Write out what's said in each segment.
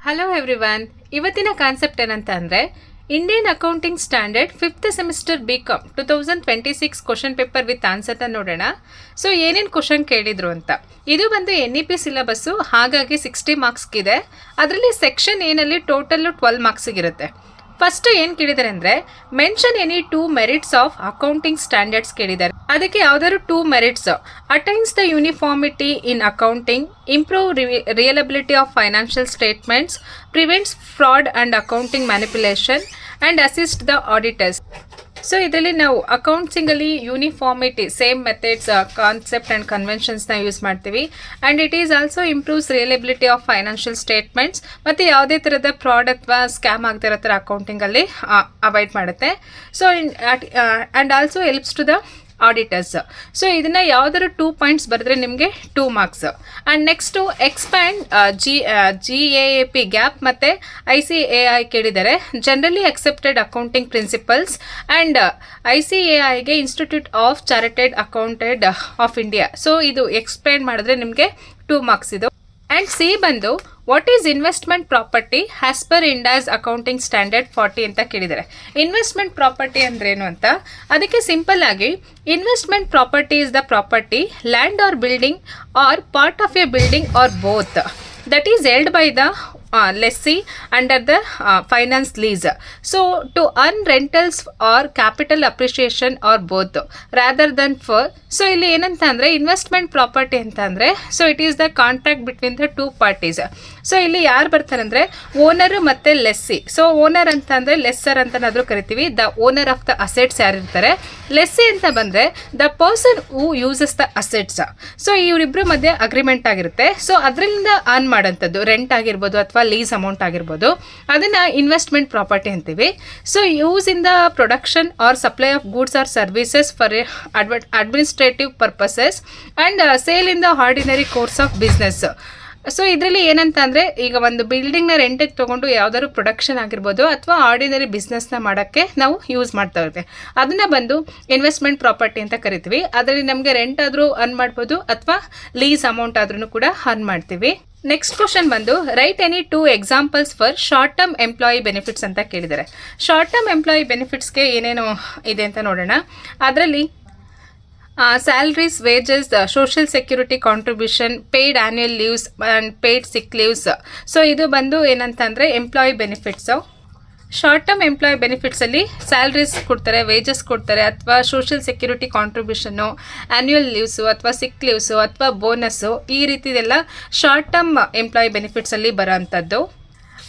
Hello everyone, ಇವತ್ತಿನ concept ಏನಂತ ಅಂದರೆ Indian accounting standard 5th semester BCom 2026 question paper with ಆನ್ಸರ್ನ ನೋಡೋಣ. ಸೊ ಏನೇನು ಕ್ವಶನ್ ಕೇಳಿದ್ರು ಅಂತ. ಇದು ಬಂದು NEP ಸಿಲೆಬಸ್ಸು, ಹಾಗಾಗಿ 60 ಮಾರ್ಕ್ಸ್ಗಿದೆ. ಅದರಲ್ಲಿ ಸೆಕ್ಷನ್ ಏನಲ್ಲಿ ಟೋಟಲ್ಲು 12 ಮಾರ್ಕ್ಸಿಗಿರುತ್ತೆ. ಫಸ್ಟ್ ಏನು ಕೇಳಿದ್ದಾರೆ ಅಂದರೆ mention any 2 merits of accounting standards ಕೇಳಿದ್ದಾರೆ. ಅದಕ್ಕೆ ಯಾವ್ದಾದ್ರು 2 merits: attains the uniformity in accounting, improve reliability of financial statements, prevents fraud and accounting manipulation and assist the auditors. So ಇದರಲ್ಲಿ ನಾವು ಅಕೌಂಟ್ಸಿಂಗಲ್ಲಿ uniformity, same methods, concept and ಕನ್ವೆನ್ಷನ್ಸ್ನ use ಮಾಡ್ತೀವಿ. And it is also improves reliability of financial statements, ಮತ್ತು ಯಾವುದೇ ಥರದ fraud ಅಥವಾ scam ಆಗದಿರೋ ಥರ ಅಕೌಂಟಿಂಗಲ್ಲಿ ಅವಾಯ್ಡ್ ಮಾಡುತ್ತೆ. So and also helps to the auditors. So ಇದನ್ನು ಯಾವುದಾದ್ರು 2 ಪಾಯಿಂಟ್ಸ್ ಬರೆದ್ರೆ ನಿಮಗೆ 2 marks. And next expand GAAP GAAP ಮತ್ತು ICAI ಕೇಳಿದ್ದಾರೆ. Generally accepted accounting principles and ICAIಗೆ institute of chartered accounted of India. So ಇದು ಎಕ್ಸ್ಪ್ಯಾಂಡ್ ಮಾಡಿದ್ರೆ ನಿಮಗೆ 2 ಮಾರ್ಕ್ಸ್ ಇದು. ಆ್ಯಂಡ್ ಸಿ ಬಂದು what is investment property as per India's accounting standard 40 ಅಂತ ಕೇಳಿದ್ದಾರೆ. ಇನ್ವೆಸ್ಟ್ಮೆಂಟ್ ಪ್ರಾಪರ್ಟಿ ಅಂದ್ರೇನು ಅಂತ, ಅದಕ್ಕೆ ಸಿಂಪಲ್ ಆಗಿ investment property is the property, land or building or part of a building or both that is held by the lessee under the finance lease. So to earn rentals or capital appreciation or both rather than for. So ಇಲ್ಲಿ ಏನಂತ ಅಂದರೆ investment property ಅಂತ ಅಂದರೆ so it is the contract between the 2 parties. So ಇಲ್ಲಿ ಯಾರು ಬರ್ತಾರೆ ಅಂದರೆ owner ಮತ್ತು ಲೆಸ್ಸಿ. ಸೊ ಓನರ್ ಅಂತ ಅಂದರೆ ಲೆಸ್ಸರ್ ಅಂತನಾದರೂ ಕರಿತೀವಿ. The owner of the assets ಯಾರಿರ್ತಾರೆ. ಲೆಸ್ಸಿ ಅಂತ ಬಂದರೆ the person who uses the assets. So ಇವರಿಬ್ಬರ ಮಧ್ಯೆ ಅಗ್ರಿಮೆಂಟ್ ಆಗಿರುತ್ತೆ. ಸೊ ಅದರಿಂದ ಅರ್ನ್ ಮಾಡೋಂಥದ್ದು ರೆಂಟ್ ಆಗಿರ್ಬೋದು ಅಥವಾ ಲೀಸ್ ಅಮೌಂಟ್ ಆಗಿರ್ಬೋದು, ಅದನ್ನು ಇನ್ವೆಸ್ಟ್ಮೆಂಟ್ ಪ್ರಾಪರ್ಟಿ ಅಂತೀವಿ. So use in the production or supply of goods or services for administrative purposes and sale in the ordinary course of business. So ಇದರಲ್ಲಿ ಏನಂತ ಅಂದರೆ ಈಗ ಒಂದು ಬಿಲ್ಡಿಂಗ್ನ ರೆಂಟಿಗೆ ತೊಗೊಂಡು ಯಾವುದಾದ್ರು ಪ್ರೊಡಕ್ಷನ್ ಆಗಿರ್ಬೋದು ಅಥವಾ ಆರ್ಡಿನರಿ ಬಿಸ್ನೆಸ್ನ ಮಾಡೋಕ್ಕೆ ನಾವು ಯೂಸ್ ಮಾಡ್ತಾ ಇರುತ್ತೆ, ಅದನ್ನು ಬಂದು ಇನ್ವೆಸ್ಟ್ಮೆಂಟ್ ಪ್ರಾಪರ್ಟಿ ಅಂತ ಕರಿತೀವಿ. ಅದರಲ್ಲಿ ನಮಗೆ ರೆಂಟ್ ಆದರೂ ಅರ್ನ್ ಮಾಡ್ಬೋದು ಅಥವಾ ಲೀಸ್ ಅಮೌಂಟ್ ಆದ್ರೂ ಕೂಡ ಅರ್ನ್ ಮಾಡ್ತೀವಿ. ನೆಕ್ಸ್ಟ್ ಕ್ವಶನ್ ಬಂದು right any 2 examples for short term employee benefits ಅಂತ ಕೇಳಿದ್ದಾರೆ. ಶಾರ್ಟ್ ಟರ್ಮ್ ಎಂಪ್ಲಾಯಿ ಬೆನಿಫಿಟ್ಸ್ಗೆ ಏನೇನು ಇದೆ ಅಂತ ನೋಡೋಣ. ಅದರಲ್ಲಿ salaries, wages, social security contribution, paid annual leaves and paid sick leaves. So ಇದು ಬಂದು ಏನಂತಂದರೆ employee benefits. Short term employee ಬೆನಿಫಿಟ್ಸಲ್ಲಿ ಸ್ಯಾಲ್ರೀಸ್ ಕೊಡ್ತಾರೆ, ವೇಜಸ್ ಕೊಡ್ತಾರೆ, ಅಥವಾ ಸೋಷಿಯಲ್ ಸೆಕ್ಯೂರಿಟಿ ಕಾಂಟ್ರಿಬ್ಯೂಷನ್ನು, ಆ್ಯನ್ಯುಯಲ್ ಲೀವ್ಸು ಅಥವಾ ಸಿಕ್ ಲೀವ್ಸು ಅಥವಾ ಬೋನಸ್ಸು, ಈ ರೀತಿದೆಲ್ಲ ಶಾರ್ಟ್ ಟರ್ಮ್ ಎಂಪ್ಲಾಯಿ ಬೆನಿಫಿಟ್ಸಲ್ಲಿ ಬರೋವಂಥದ್ದು.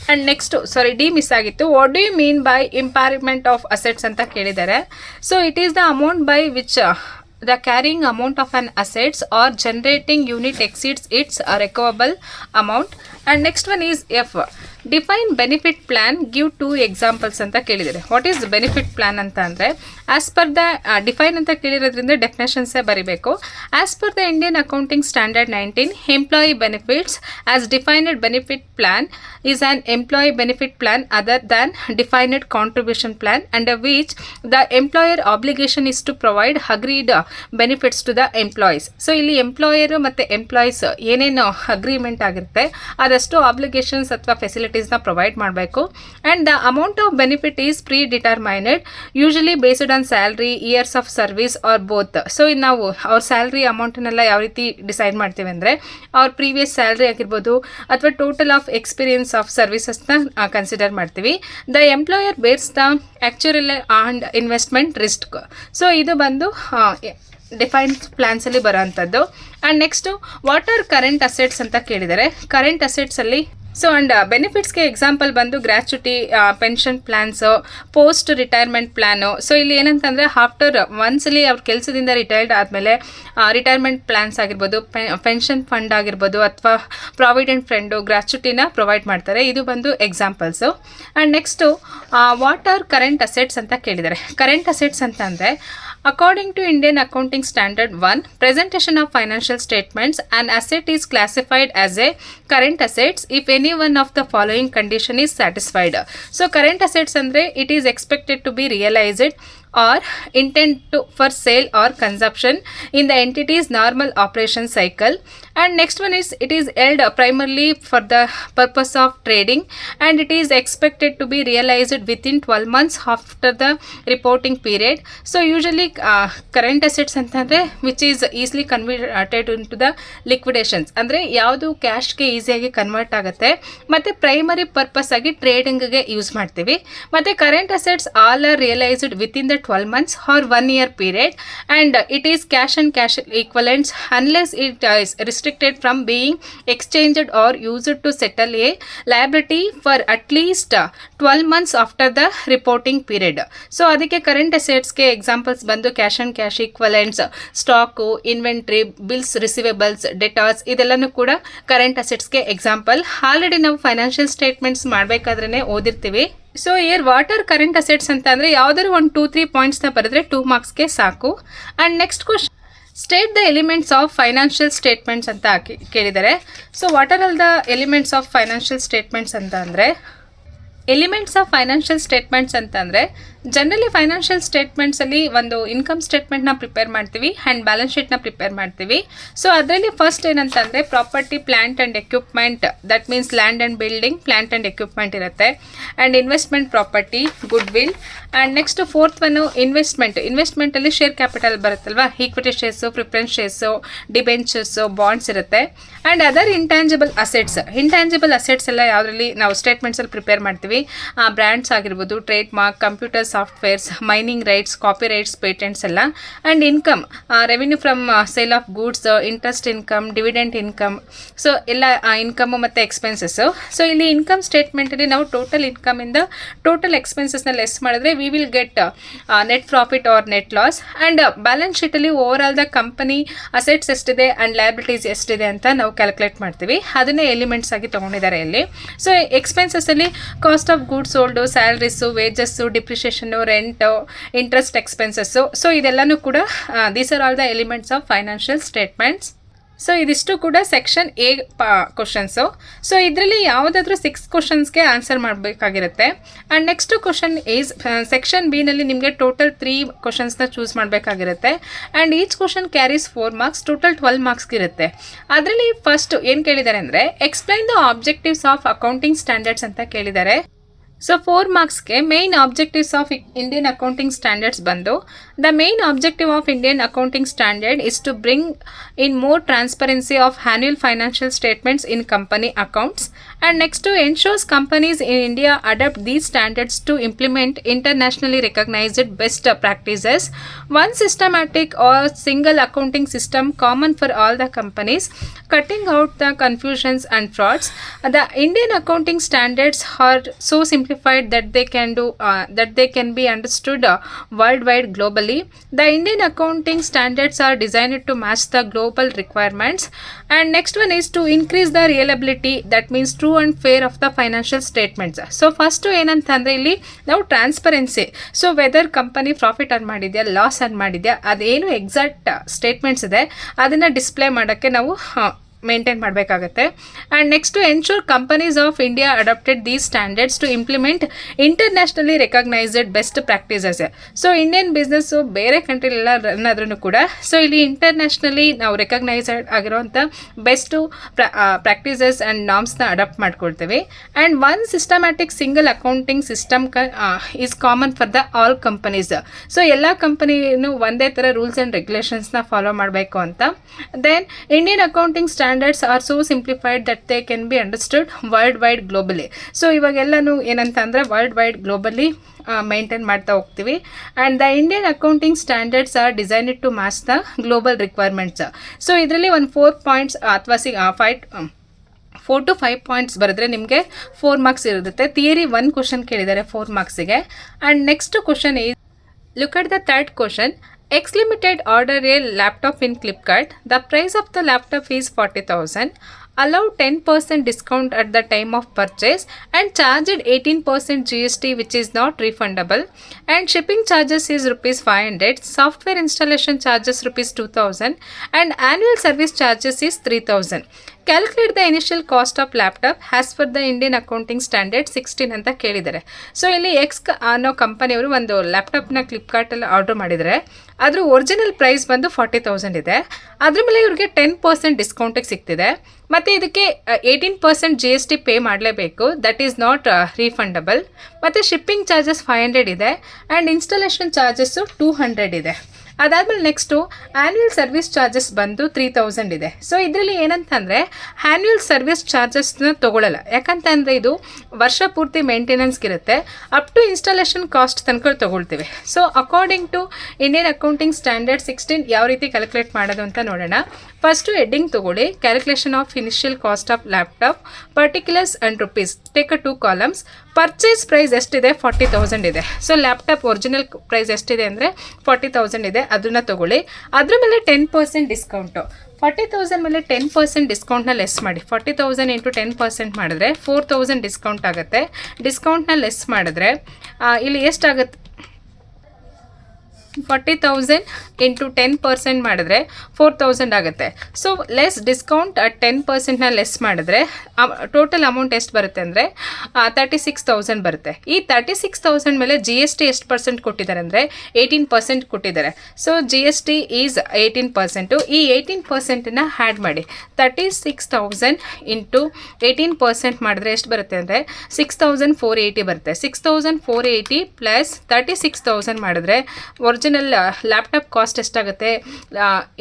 ಆ್ಯಂಡ್ ನೆಕ್ಸ್ಟು ಡಿ ಮಿಸ್ ಆಗಿತ್ತು. What do you mean by impairment of assets ಅಂತ ಕೇಳಿದ್ದಾರೆ. So it is the amount by which the carrying amount of an assets or generating unit exceeds its recoverable amount. And next one is F. Define benefit plan, give 2 examples ಅಂತ ಕೇಳಿದ್ದಾರೆ. What is benefit plan ಅಂತ ಅಂದರೆ as per the define ಅಂತ ಕೇಳಿರೋದ್ರಿಂದ ಡೆಫಿನೇಷನ್ಸೇ ಬರೀಬೇಕು. As per the Indian accounting standard 19, employee benefits as defined benefit plan is an employee benefit plan other than defined contribution plan under which the employer obligation is to provide agreed benefits to the employees. So ಇಲ್ಲಿ employer ಮತ್ತು employees ಏನೇನು agreement ಆಗಿರುತ್ತೆ ಅದಷ್ಟು obligations ಅಥವಾ ಫೆಸಿಲಿಟೀಸ್ನ provide ಮಾಡಬೇಕು. And the amount of benefit is predetermined, usually based on salary, years of service or both. So ನಾವು ಅವ್ರ ಸ್ಯಾಲ್ರಿ ಅಮೌಂಟನ್ನೆಲ್ಲ ಯಾವ ರೀತಿ ಡಿಸೈಡ್ ಮಾಡ್ತೀವಿ ಅಂದರೆ ಅವ್ರ ಪ್ರೀವಿಯಸ್ ಸ್ಯಾಲ್ರಿ ಆಗಿರ್ಬೋದು ಅಥವಾ ಟೋಟಲ್ ಆಫ್ ಎಕ್ಸ್ಪೀರಿಯನ್ಸ್ ಆಫ್ ಸರ್ವಿಸಸ್ನ ಕನ್ಸಿಡರ್ ಮಾಡ್ತೀವಿ. The employer bears the actuarial and investment risk. So ಇದು ಬಂದು ಡಿಫೈನ್ಡ್ ಪ್ಲಾನ್ಸಲ್ಲಿ ಬರೋವಂಥದ್ದು. And next what are current assets ಅಂತ ಕೇಳಿದ್ದಾರೆ. ಕರೆಂಟ್ ಅಸೆಟ್ಸಲ್ಲಿ ಸೊ ಆ್ಯಂಡ್ ಬೆನಿಫಿಟ್ಸ್ಗೆ ಎಕ್ಸಾಂಪಲ್ ಬಂದು gratuity, pension plans, post retirement plan. So ಇಲ್ಲಿ ಏನಂತಂದರೆ ಆಫ್ಟರ್ ಒನ್ಸಲಿ ಅವ್ರ ಕೆಲಸದಿಂದ ರಿಟೈರ್ಡ್ ಆದಮೇಲೆ ರಿಟೈರ್ಮೆಂಟ್ ಪ್ಲ್ಯಾನ್ಸ್ ಆಗಿರ್ಬೋದು, ಪೆನ್ಷನ್ ಫಂಡ್ ಆಗಿರ್ಬೋದು ಅಥವಾ ಪ್ರಾವಿಡೆಂಟ್ ಫಂಡು, ಗ್ರ್ಯಾಚ್ಯುಟಿನ ಪ್ರೊವೈಡ್ ಮಾಡ್ತಾರೆ. ಇದು ಬಂದು examples. And next what are current assets ಅಂತ ಕೇಳಿದ್ದಾರೆ. ಕರೆಂಟ್ ಅಸೆಟ್ಸ್ ಅಂತ ಅಂದರೆ according to Indian Accounting Standard 1, presentation of financial statements, an asset is classified as a current assets if any one of the following condition is satisfied. So current assets andre it is expected to be realized or intent for sale or consumption in the entity's normal operation cycle. And next one is it is held primarily for the purpose of trading, and it is expected to be realized within 12 months after the reporting period. So usually current assets ಅಂತಂದರೆ which is easily converted into the liquidations, ಅಂದರೆ ಯಾವುದು ಕ್ಯಾಶ್ಗೆ ಈಸಿಯಾಗಿ convert ಆಗುತ್ತೆ ಮತ್ತು primary purpose ಆಗಿ ಟ್ರೇಡಿಂಗ್ಗೆ use ಮಾಡ್ತೀವಿ. ಮತ್ತು current assets all are realised within the 12 months or 1 year period, and it is cash and cash equivalents unless it is restricted from being exchanged or used to settle a liability for at least 12 months after the reporting period. So ಅದಕ್ಕೆ current ಅಸೆಟ್ಸ್ಗೆ examples ಬಂದು cash and cash equivalents, stock, inventory, bills receivables, debtors, ಇದೆಲ್ಲನೂ ಕೂಡ current ಅಸೆಟ್ಸ್ಗೆ example. Already ನಾವು financial statements ಮಾಡಬೇಕಾದ್ರೇ ಓದಿರ್ತೀವಿ. So here what are current assets ಅಂತ ಅಂದರೆ ಯಾವುದಾದ್ರು ಒಂದು 2-3 ಪಾಯಿಂಟ್ಸ್ನ ಬರೆದ್ರೆ 2 ಮಾರ್ಕ್ಸ್ಗೆ ಸಾಕು. And next question, state the elements of financial statements ಅಂತ ಕೇಳಿದ್ದಾರೆ. So what are all the elements of financial statements ಅಂತ ಅಂದರೆ, ಎಲಿಮೆಂಟ್ಸ್ ಆಫ್ ಫೈನಾನ್ಷಿಯಲ್ ಸ್ಟೇಟ್ಮೆಂಟ್ಸ್ ಅಂತಂದರೆ ಜನರಲಿ ಫೈನಾನ್ಷಿಯಲ್ ಸ್ಟೇಟ್ಮೆಂಟ್ಸಲ್ಲಿ ಒಂದು ಇನ್ಕಮ್ ಸ್ಟೇಟ್ಮೆಂಟ್ನ ಪ್ರಿಪೇರ್ ಮಾಡ್ತೀವಿ ಆ್ಯಂಡ್ ಬ್ಯಾಲೆನ್ಸ್ ಶೀಟ್ನ ಪ್ರಿಪೇರ್ ಮಾಡ್ತೀವಿ. ಸೊ ಅದರಲ್ಲಿ ಫಸ್ಟ್ ಏನಂತಂದರೆ property, plant and equipment, that means land and building, plant and equipment ಇರುತ್ತೆ. And investment property, goodwill. And next fourth one ಇನ್ವೆಸ್ಟ್ಮೆಂಟಲ್ಲಿ share capital ಬರುತ್ತಲ್ವಾ, equity shares, preference shares, debentures, bonds ಇರುತ್ತೆ. And other intangible assets ಎಲ್ಲ ಯಾವುದರಲ್ಲಿ ನಾವು ಸ್ಟೇಟ್ಮೆಂಟ್ಸಲ್ಲಿ prepare ಮಾಡ್ತೀವಿ, brands ಆಗಿರ್ಬೋದು, trademark, computer softwares, mining rights, copyrights, patents ಎಲ್ಲ. And income, revenue from sale of goods, interest income, dividend income, so ಎಲ್ಲ income ಮತ್ತು ಎಕ್ಸ್ಪೆನ್ಸಸ್ಸು. ಸೊ ಇಲ್ಲಿ ಇನ್ಕಮ್ ಸ್ಟೇಟ್ಮೆಂಟಲ್ಲಿ ನಾವು ಟೋಟಲ್ ಇನ್ಕಮಿಂದ ಟೋಟಲ್ ಎಕ್ಸ್ಪೆನ್ಸಸ್ನ ಲೆಸ್ ಮಾಡಿದ್ರೆ we will get net profit or net loss. And balance ಶೀಟಲ್ಲಿ overall the company assets ಎಷ್ಟಿದೆ and liabilities ಎಷ್ಟಿದೆ ಅಂತ ನಾವು ಕ್ಯಾಲ್ಕುಲೇಟ್ ಮಾಡ್ತೀವಿ. ಅದನ್ನೇ ಎಲಿಮೆಂಟ್ಸ್ ಆಗಿ ತೊಗೊಂಡಿದ್ದಾರೆ ಇಲ್ಲಿ. ಸೊ ಎಕ್ಸ್ಪೆನ್ಸಸ್ಸಲ್ಲಿ cost of goods sold, salaries, wages, depreciation, rent, interest expenses. So ಇದೆಲ್ಲನೂ ಕೂಡ these are all the elements of financial statements. So ಇದಿಷ್ಟು ಕೂಡ ಸೆಕ್ಷನ್ ಎ ಕ್ವಶನ್ಸು. ಸೊ ಇದರಲ್ಲಿ ಯಾವುದಾದ್ರೂ 6 ಕ್ವಶನ್ಸ್ಗೆ ಆನ್ಸರ್ ಮಾಡಬೇಕಾಗಿರುತ್ತೆ. And next question is section ಬಿನಲ್ಲಿ ನಿಮಗೆ ಟೋಟಲ್ 3 ಕ್ವಶನ್ಸ್ನ ಚೂಸ್ ಮಾಡಬೇಕಾಗಿರುತ್ತೆ. And each question carries 4 marks, total 12 ಮಾರ್ಕ್ಸ್ಗಿರುತ್ತೆ. ಅದರಲ್ಲಿ ಫಸ್ಟ್ ಏನು ಕೇಳಿದ್ದಾರೆ ಅಂದರೆ explain the objectives of accounting standards ಅಂತ ಕೇಳಿದ್ದಾರೆ. ಸೊ 4 ಮಾರ್ಕ್ಸ್ಗೆ main objectives of Indian accounting standards ಬಂದು, the main objective of Indian accounting standard is to bring in more transparency of annual financial statements in company accounts. And next ensures companies in India adopt these standards to implement internationally recognized best practices. One systematic or single accounting system common for all the companies, cutting out the confusions and frauds. The Indian accounting standards are so simplified that they can be understood worldwide globally. The Indian accounting standards are designed to match the global requirements. And next one is to increase the reliability, that means true and fair of the financial statements. So first ಏನಂತಂದರೆ ಇಲ್ಲಿ ನಾವು transparency, so whether company profit earn ಮಾಡಿದೆಯಾ, loss earn ಮಾಡಿದೆಯಾ, ಅದೇನು exact statements ಇದೆ ಅದನ್ನು display ಮಾಡೋಕ್ಕೆ ನಾವು ಮೇಂಟೈನ್ ಮಾಡಬೇಕಾಗತ್ತೆ. And next ensure companies of India adapted these standards to implement internationally recognised best practices. So Indian business ಬೇರೆ ಕಂಟ್ರಿಲೆಲ್ಲ ರನ್ ಆದ್ರೂ ಕೂಡ ಸೊ ಇಲ್ಲಿ ಇಂಟರ್ನ್ಯಾಷನಲಿ ನಾವು ರೆಕಗ್ನೈಸ್ಡ್ ಆಗಿರೋಂಥ ಬೆಸ್ಟು ಪ್ರಾಕ್ಟೀಸಸ್ ಆ್ಯಂಡ್ ನಾರ್ಮ್ಸ್ನ ಅಡಾಪ್ಟ್ ಮಾಡ್ಕೊಳ್ತೇವೆ. And one systematic single accounting system is common for the all companies. So ಎಲ್ಲ ಕಂಪನಿನೂ ಒಂದೇ ಥರ ರೂಲ್ಸ್ ಆ್ಯಂಡ್ ರೆಗ್ಯುಲೇಷನ್ಸ್ನ ಫಾಲೋ ಮಾಡಬೇಕು ಅಂತ. Then Indian accounting standards are so simplified that they can be understood worldwide globally. So ಇವಾಗೆಲ್ಲನೂ ಏನಂತ ಅಂದರೆ worldwide globally maintain ಮಾಡ್ತಾ ಹೋಗ್ತೀವಿ. And the Indian accounting standards are designed to match the global requirements. So ಇದರಲ್ಲಿ ಒಂದು 4 points ಅಥವಾ 4 to 5 points ಬರೆದ್ರೆ ನಿಮಗೆ 4 ಮಾರ್ಕ್ಸ್ ಇರುತ್ತೆ. ಥಿಯರಿ 1 ಕ್ವಶನ್ ಕೇಳಿದ್ದಾರೆ 4 ಮಾರ್ಕ್ಸಿಗೆ. And next question is, look at the third question. X Limited order a laptop in Flipkart. The price of the laptop is 40,000. Allow 10% discount at the time of purchase and charged 18% GST which is not refundable. And shipping charges is rupees 500. Software installation charges rupees 2000. And annual service charges is 3000. Calculate the initial cost of laptop as per the Indian accounting standard 16 ಅಂತ ಕೇಳಿದ್ದಾರೆ. So ಇಲ್ಲಿ X ಅನ್ನೋ ಕಂಪನಿಯವರು ಒಂದು ಲ್ಯಾಪ್ಟಾಪ್ನ ಫ್ಲಿಪ್ಕಾರ್ಟಲ್ಲಿ order ಮಾಡಿದರೆ ಅದ್ರ original price ಬಂದು 40,000 ಇದೆ. ಅದ್ರ ಮೇಲೆ ಇವ್ರಿಗೆ 10% ಡಿಸ್ಕೌಂಟಿಗೆ ಸಿಗ್ತಿದೆ. ಮತ್ತು ಇದಕ್ಕೆ 18% GST ಪೇ ಮಾಡಲೇಬೇಕು. That is not refundable. ಮತ್ತು ಶಿಪ್ಪಿಂಗ್ ಚಾರ್ಜಸ್ 500 ಇದೆ ಆ್ಯಂಡ್ ಇನ್ಸ್ಟಾಲೇಷನ್ ಚಾರ್ಜಸ್ಸು 200 ಇದೆ. ಅದಾದಮೇಲೆ ನೆಕ್ಸ್ಟು ಆ್ಯನ್ಯುವಲ್ ಸರ್ವಿಸ್ ಚಾರ್ಜಸ್ ಬಂದು 3000 ಇದೆ. ಸೊ ಇದರಲ್ಲಿ ಏನಂತಂದರೆ ಆ್ಯನ್ಯುವಲ್ ಸರ್ವಿಸ್ ಚಾರ್ಜಸ್ನ ತೊಗೊಳ್ಳಲ್ಲ. ಯಾಕಂತಂದರೆ ಇದು ವರ್ಷ ಪೂರ್ತಿ ಮೇಂಟೆನೆನ್ಸ್ಗಿರುತ್ತೆ. ಅಪ್ ಟು ಇನ್ಸ್ಟಾಲೇಷನ್ ಕಾಸ್ಟ್ ತನಕ ತೊಗೊಳ್ತೀವಿ. So according to Indian accounting standard 16 ಯಾವ ರೀತಿ ಕ್ಯಾಲ್ಕುಲೇಟ್ ಮಾಡೋದು ಅಂತ ನೋಡೋಣ. ಫಸ್ಟು ಹೆಡ್ಡಿಂಗ್ ತೊಗೊಳ್ಳಿ, calculation of initial cost of laptop particulars and rupees. Take 2 columns. Purchase price ಎಷ್ಟಿದೆ? 40,000 ಇದೆ. ಸೊ ಲ್ಯಾಪ್ಟಾಪ್ ಒರಿಜಿನಲ್ ಪ್ರೈಸ್ ಎಷ್ಟಿದೆ ಅಂದರೆ 40,000 ಇದೆ, ಅದನ್ನು ತೊಗೊಳ್ಳಿ. ಅದ್ರ ಮೇಲೆ 10% ಡಿಸ್ಕೌಂಟು. 40,000 ಮೇಲೆ 10% ಡಿಸ್ಕೌಂಟ್ನ ಲೆಸ್ ಮಾಡಿ. 40,000 ಇಂಟು 10% ಮಾಡಿದ್ರೆ 4,000 ಡಿಸ್ಕೌಂಟ್ ಆಗುತ್ತೆ. ಡಿಸ್ಕೌಂಟ್ನ ಲೆಸ್ ಮಾಡಿದ್ರೆ ಇಲ್ಲಿ ಎಷ್ಟಾಗುತ್ತೆ? 40,000 ಇಂಟು 10% ಮಾಡಿದ್ರೆ 4,000 ಆಗುತ್ತೆ. ಸೊ ಲೆಸ್ ಡಿಸ್ಕೌಂಟ್ 10%ನ ಲೆಸ್ ಮಾಡಿದ್ರೆ ಟೋಟಲ್ ಅಮೌಂಟ್ ಎಷ್ಟು ಬರುತ್ತೆ ಅಂದರೆ 36,000 ಬರುತ್ತೆ. ಈ 36,000 ಮೇಲೆ GST ಎಷ್ಟು ಪರ್ಸೆಂಟ್ ಕೊಟ್ಟಿದ್ದಾರೆ ಅಂದರೆ 18% ಕೊಟ್ಟಿದ್ದಾರೆ. So GST is 18%. ಈ 18%ನ ಹ್ಯಾಡ್ ಮಾಡಿ. 36,000 ಇಂಟು 18% ಮಾಡಿದ್ರೆ ಎಷ್ಟು ಬರುತ್ತೆ ಅಂದರೆ 6,480 ಬರುತ್ತೆ. 6,480 ಪ್ಲಸ್ 36,000 ಮಾಡಿದ್ರೆ ಒರಿಜಿನಲ್ ಲ್ಯಾಪ್ಟಾಪ್ ಕಾಸ್ಟ್ ಎಷ್ಟಾಗುತ್ತೆ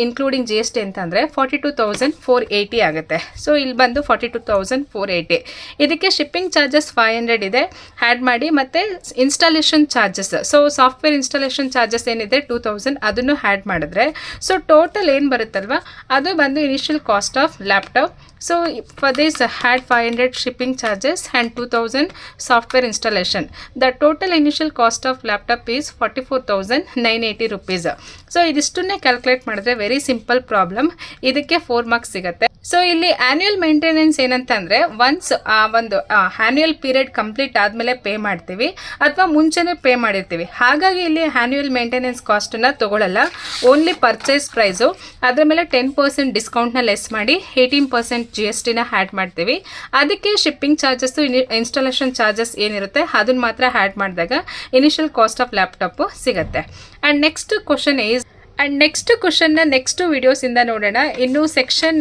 ಇನ್ಕ್ಲೂಡಿಂಗ್ GST ಅಂತಂದರೆ 42,480 ಆಗುತ್ತೆ. ಸೊ ಇಲ್ಲಿ ಬಂದು 42,480. ಇದಕ್ಕೆ ಶಿಪ್ಪಿಂಗ್ ಚಾರ್ಜಸ್ 500 ಇದೆ, ಆ್ಯಡ್ ಮಾಡಿ. ಮತ್ತು installation charges, so software installation charges ಏನಿದೆ 2,000, ಅದನ್ನು ಆ್ಯಡ್ ಮಾಡಿದ್ರೆ ಸೊ ಟೋಟಲ್ ಏನು ಬರುತ್ತಲ್ವ ಅದು ಬಂದು initial cost of laptop. So for this had 500 shipping charges and 2,000 software installation. The total initial cost of laptop is 44,980 rupees. So ಇದಿಷ್ಟನ್ನೇ calculate ಮಾಡಿದ್ರೆ very simple problem. ಇದಕ್ಕೆ 4 marks ಸಿಗುತ್ತೆ. ಸೊ ಇಲ್ಲಿ annual maintenance ಏನಂತಂದರೆ once ಒಂದು annual period complete ಆದಮೇಲೆ pay ಮಾಡ್ತೀವಿ ಅಥವಾ ಮುಂಚೆನೇ ಪೇ ಮಾಡಿರ್ತೀವಿ. ಹಾಗಾಗಿ ಇಲ್ಲಿ ಆ್ಯನ್ಯುವಲ್ ಮೇಂಟೆನೆನ್ಸ್ ಕಾಸ್ಟನ್ನು ತೊಗೊಳ್ಳಲ್ಲ, ಓನ್ಲಿ ಪರ್ಚೇಸ್ ಪ್ರೈಸು. ಅದರ ಮೇಲೆ 10% ಡಿಸ್ಕೌಂಟ್ನ ಲೆಸ್ ಮಾಡಿ 18% GSTನ ಆ್ಯಡ್ ಮಾಡ್ತೀವಿ. ಅದಕ್ಕೆ ಶಿಪ್ಪಿಂಗ್ ಚಾರ್ಜಸ್ಸು ಇನ್ಸ್ಟಾಲೇಷನ್ ಚಾರ್ಜಸ್ ಏನಿರುತ್ತೆ ಅದನ್ನು ಮಾತ್ರ ಆ್ಯಡ್ ಮಾಡಿದಾಗ ಇನಿಷಿಯಲ್ ಕಾಸ್ಟ್ ಆಫ್ ಲ್ಯಾಪ್ಟಾಪು ಸಿಗುತ್ತೆ. ಆ್ಯಂಡ್ ನೆಕ್ಸ್ಟ್ ಕ್ವಶನ್ನ ನೆಕ್ಸ್ಟ್ ವಿಡಿಯೋಸಿಂದ ನೋಡೋಣ. ಇನ್ನು ಸೆಕ್ಷನ್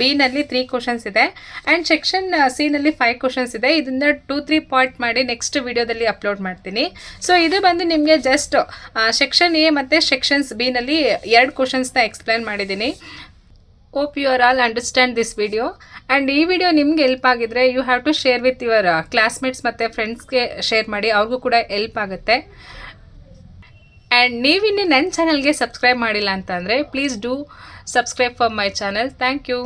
ಬಿನಲ್ಲಿ 3 ಕ್ವಶನ್ಸ್ ಇದೆ ಆ್ಯಂಡ್ ಸೆಕ್ಷನ್ ಸಿನಲ್ಲಿ 5 ಕ್ವಶನ್ಸ್ ಇದೆ. ಇದನ್ನು 2-3 ಪಾರ್ಟ್ ಮಾಡಿ ನೆಕ್ಸ್ಟ್ ವಿಡಿಯೋದಲ್ಲಿ ಅಪ್ಲೋಡ್ ಮಾಡ್ತೀನಿ. ಸೊ ಇದು ಬಂದು ನಿಮಗೆ ಜಸ್ಟ್ ಸೆಕ್ಷನ್ ಎ ಮತ್ತು ಸೆಕ್ಷನ್ಸ್ ಬಿನಲ್ಲಿ 2 ಕ್ವಶನ್ಸ್ನ ಎಕ್ಸ್ಪ್ಲೇನ್ ಮಾಡಿದ್ದೀನಿ. Hope you are all understand this video. And ಈ ವಿಡಿಯೋ ನಿಮ್ಗೆ ಹೆಲ್ಪ್ ಆಗಿದ್ರೆ you have to share with your classmates ಮತ್ತು ಫ್ರೆಂಡ್ಸ್ಗೆ ಶೇರ್ ಮಾಡಿ, ಅವ್ರಿಗೂ ಕೂಡ ಹೆಲ್ಪ್ ಆಗುತ್ತೆ. ಆ್ಯಂಡ್ ನೀವಿನ್ನು ನನ್ನ ಚಾನಲ್ಗೆ ಸಬ್ಸ್ಕ್ರೈಬ್ ಮಾಡಿಲ್ಲ ಅಂತಂದರೆ please do subscribe for my channel. Thank you.